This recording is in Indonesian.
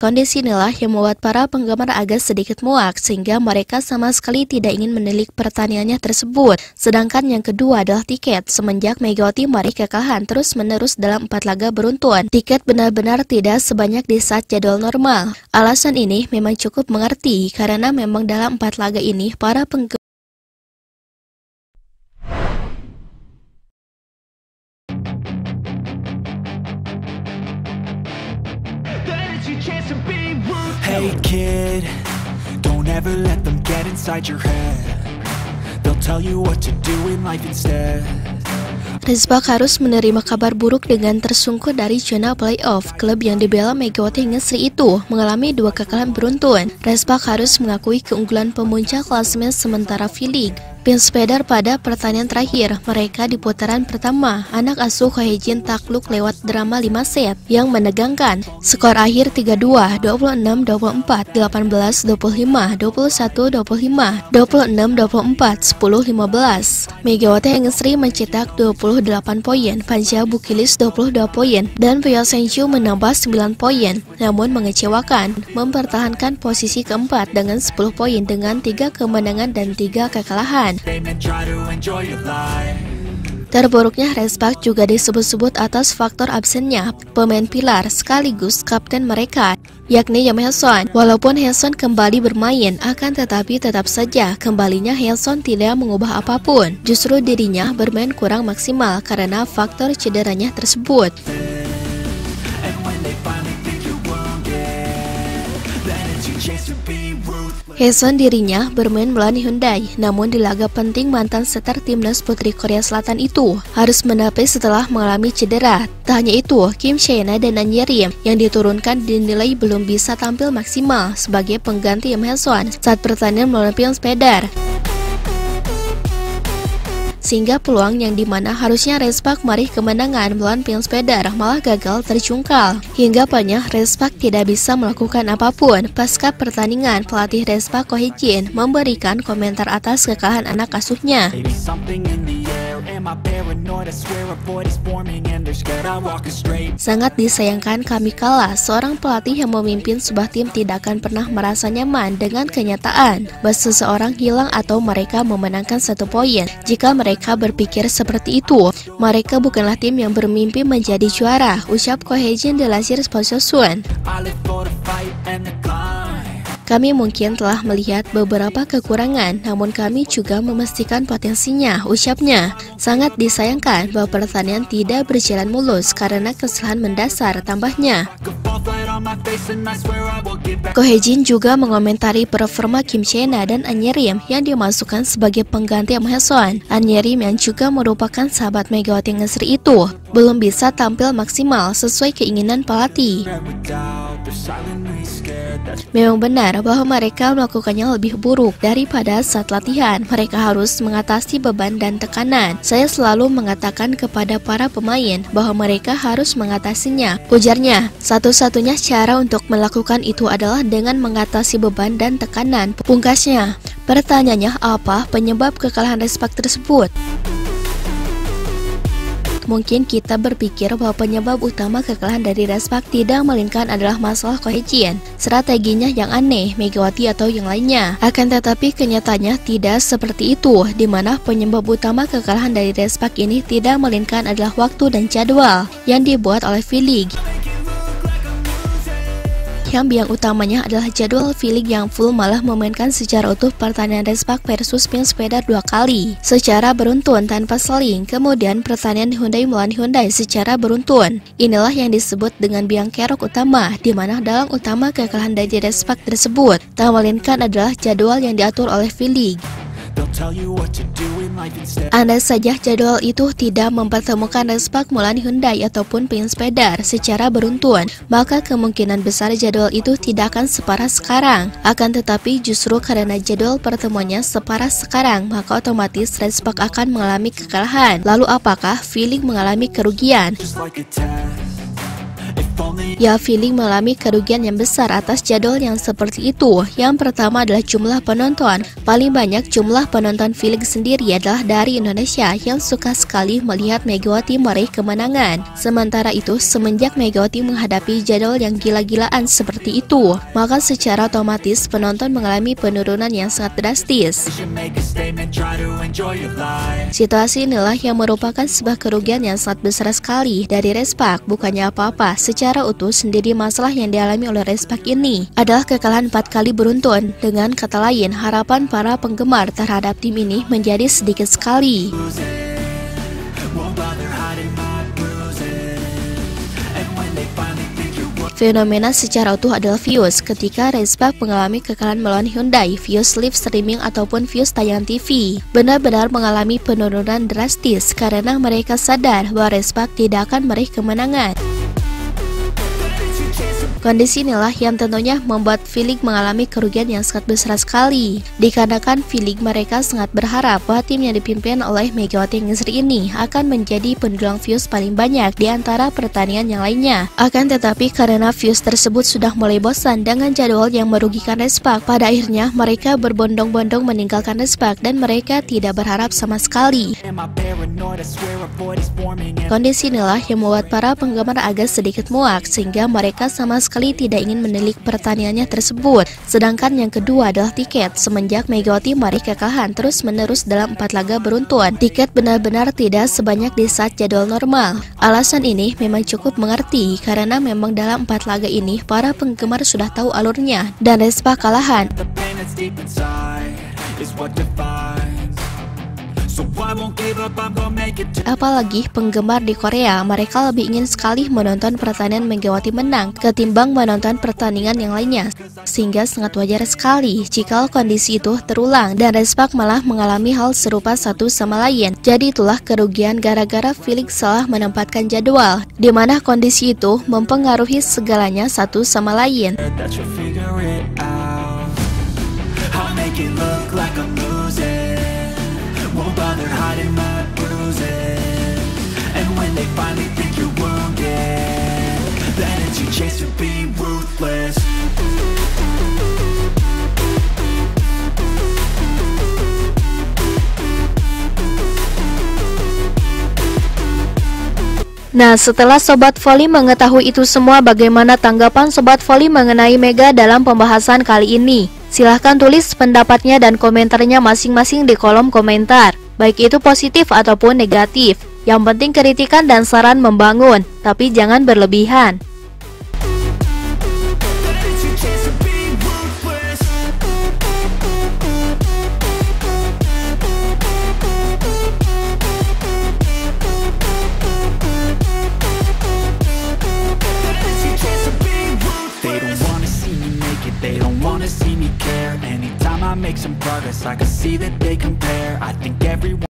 Kondisi inilah yang membuat para penggemar agak sedikit muak sehingga mereka sama sekali tidak ingin menilik pertandingannya tersebut. Sedangkan yang kedua adalah tiket. Semenjak Megawati meraih kekalahan terus-menerus dalam 4 laga beruntun, tiket benar-benar tidak sebanyak di saat jadwal normal. Alasan ini memang cukup mengerti karena memang dalam 4 laga ini para penggemar Hey kid, don't ever let them get inside your head. They'll tell you what to do in life instead. Resbak harus menerima kabar buruk dengan tersungkur dari zona playoff. Klub yang dibela Megawati hingga Sri itu mengalami 2 kekalahan beruntun. Resbak harus mengakui keunggulan pemuncak klasemen sementara V-League. Pinspeder pada pertandingan terakhir mereka di putaran pertama, anak asuh Kohejin takluk lewat drama 5 set yang menegangkan. Skor akhir 3-2, 26-24, 18-25, 21-25, 26-24, 10-15. Megawati hingga Sri mencetak 28 poin, Panja Bukilis 22 poin, dan Pio Senju menambah 9 poin. Namun mengecewakan, mempertahankan posisi keempat dengan 10 poin dengan 3 kemenangan dan 3 kekalahan. Terburuknya Resbak juga disebut-sebut atas faktor absennya pemain pilar sekaligus kapten mereka, yakni Yam Hae-sun. Walaupun Hae-sun kembali bermain, akan tetapi tetap saja kembalinya Hae-sun tidak mengubah apapun. Justru dirinya bermain kurang maksimal karena faktor cederanya tersebut. Hae-sun dirinya bermain melawan Hyundai, namun di laga penting mantan setter timnas putri Korea Selatan itu harus menapis setelah mengalami cedera. Tak hanya itu, Kim Chae-na dan An Ye-rim yang diturunkan dinilai belum bisa tampil maksimal sebagai pengganti Yam Hae-sun saat pertandingan melawan Pinspeder. Sehingga peluang yang dimana harusnya Resbak meraih kemenangan melawan Pinspeder malah gagal terjungkal. Hingga banyak Resbak tidak bisa melakukan apapun. Pasca pertandingan, pelatih Resbak Kohejin memberikan komentar atas kekalahan anak asuhnya. Sangat disayangkan kami kalah. Seorang pelatih yang memimpin sebuah tim tidak akan pernah merasa nyaman dengan kenyataan bahwa seseorang hilang atau mereka memenangkan 1 poin. Jika mereka berpikir seperti itu, mereka bukanlah tim yang bermimpi menjadi juara, ucap Kohejin dilansir Sponsor Sun. Kami mungkin telah melihat beberapa kekurangan, namun kami juga memastikan potensinya, ucapnya. Sangat disayangkan bahwa pertandingan tidak berjalan mulus karena kesalahan mendasar, tambahnya. Kohejin juga mengomentari performa Kim Chae-na dan An Ye-rim yang dimasukkan sebagai pengganti Yam Hae-sun. An Ye-rim yang juga merupakan sahabat Megawati Ngesri itu belum bisa tampil maksimal sesuai keinginan pelatih. Memang benar bahwa mereka melakukannya lebih buruk daripada saat latihan. Mereka harus mengatasi beban dan tekanan. Saya selalu mengatakan kepada para pemain bahwa mereka harus mengatasinya, ujarnya. Satu-satunya cara untuk melakukan itu adalah dengan mengatasi beban dan tekanan, pungkasnya. Pertanyaannya, apa penyebab kekalahan Resbak tersebut? Mungkin kita berpikir bahwa penyebab utama kekalahan dari Resbak tidak melainkan adalah masalah Kohejin, strateginya yang aneh, Megawati atau yang lainnya. Akan tetapi kenyataannya tidak seperti itu, di mana penyebab utama kekalahan dari Resbak ini tidak melainkan adalah waktu dan jadwal yang dibuat oleh V-League. Yang utamanya adalah jadwal V-League yang full malah memainkan secara utuh pertandingan Resbak versus Pinspeder 2 kali secara beruntun tanpa seling, kemudian pertandingan Hyundai melawan Hyundai secara beruntun. Inilah yang disebut dengan biang kerok utama, di mana dalang utama kekalahan dari Resbak tersebut tak melainkan adalah jadwal yang diatur oleh V-League. Andai saja jadwal itu tidak mempertemukan Resbak melawan Hyundai ataupun Pinspeder secara beruntun, maka kemungkinan besar jadwal itu tidak akan separah sekarang. Akan tetapi justru karena jadwal pertemuannya separah sekarang, maka otomatis Resbak akan mengalami kekalahan. Lalu apakah V-League mengalami kerugian? If only Ya, Feeling mengalami kerugian yang besar atas jadwal yang seperti itu. Yang pertama adalah jumlah penonton. Paling banyak jumlah penonton Feeling sendiri adalah dari Indonesia yang suka sekali melihat Megawati meraih kemenangan. Sementara itu, semenjak Megawati menghadapi jadwal yang gila-gilaan seperti itu, maka secara otomatis penonton mengalami penurunan yang sangat drastis. you should make a statement, try to enjoy your life. Situasi inilah yang merupakan sebuah kerugian yang sangat besar sekali dari Respak. Bukannya apa-apa, secara utuh sendiri masalah yang dialami oleh Respak ini adalah kekalahan 4 kali beruntun. Dengan kata lain, harapan para penggemar terhadap tim ini menjadi sedikit sekali. Won't bother hiding my bruises. And when they finally think you're worth Fenomena secara utuh adalah views. Ketika Respak mengalami kekalahan melawan Hyundai, views live streaming ataupun views tayangan TV benar-benar mengalami penurunan drastis karena mereka sadar bahwa Respak tidak akan meraih kemenangan. Kondisi inilah yang tentunya membuat Feeling mengalami kerugian yang sangat besar sekali. Dikarenakan Feeling mereka sangat berharap bahwa tim yang dipimpin oleh Megawati Ngesri ini akan menjadi pendulang views paling banyak di antara pertandingan yang lainnya. Akan tetapi karena views tersebut sudah mulai bosan dengan jadwal yang merugikan Respak, pada akhirnya mereka berbondong-bondong meninggalkan Respak dan mereka tidak berharap sama sekali. Am I paranoid? I swear a void is forming. Kondisi inilah yang membuat para penggemar agak sedikit muak sehingga mereka sama sekali tidak ingin menilik pertandingannya tersebut. Sedangkan yang kedua adalah tiket. Semenjak Megawati meraih kekalahan terus-menerus dalam 4 laga beruntun, tiket benar-benar tidak sebanyak di saat jadwal normal. Alasan ini memang cukup mengerti karena memang dalam 4 laga ini para penggemar sudah tahu alurnya dan Respak kalahan. The pain that's deep inside is what defines. So I won't give up, I'm gonna make it to Apalagi penggemar di Korea, mereka lebih ingin sekali menonton pertandingan Megawati menang ketimbang menonton pertandingan yang lainnya. Sehingga sangat wajar sekali jika kondisi itu terulang dan Respak malah mengalami hal serupa satu sama lain. Jadi itulah kerugian gara-gara Feeling salah menempatkan jadwal, di mana kondisi itu mempengaruhi segalanya satu sama lain. that you'll figure it out. I'll make it look like I'm losing. Won't bother hiding my bruises. And when they finally think you're wounded, then it's your chance to be ruthless. Nah, setelah Sobat Voli mengetahui itu semua, bagaimana tanggapan Sobat Voli mengenai Mega dalam pembahasan kali ini? Silahkan tulis pendapatnya dan komentarnya masing-masing di kolom komentar, baik itu positif ataupun negatif. Yang penting kritikan dan saran membangun, tapi jangan berlebihan. Then it's your chance to be ruthless. Then it's your chance to be ruthless. They don't wanna see me make it, they don't wanna see me care. Anytime I make some progress, I can see that they compare. I think everyone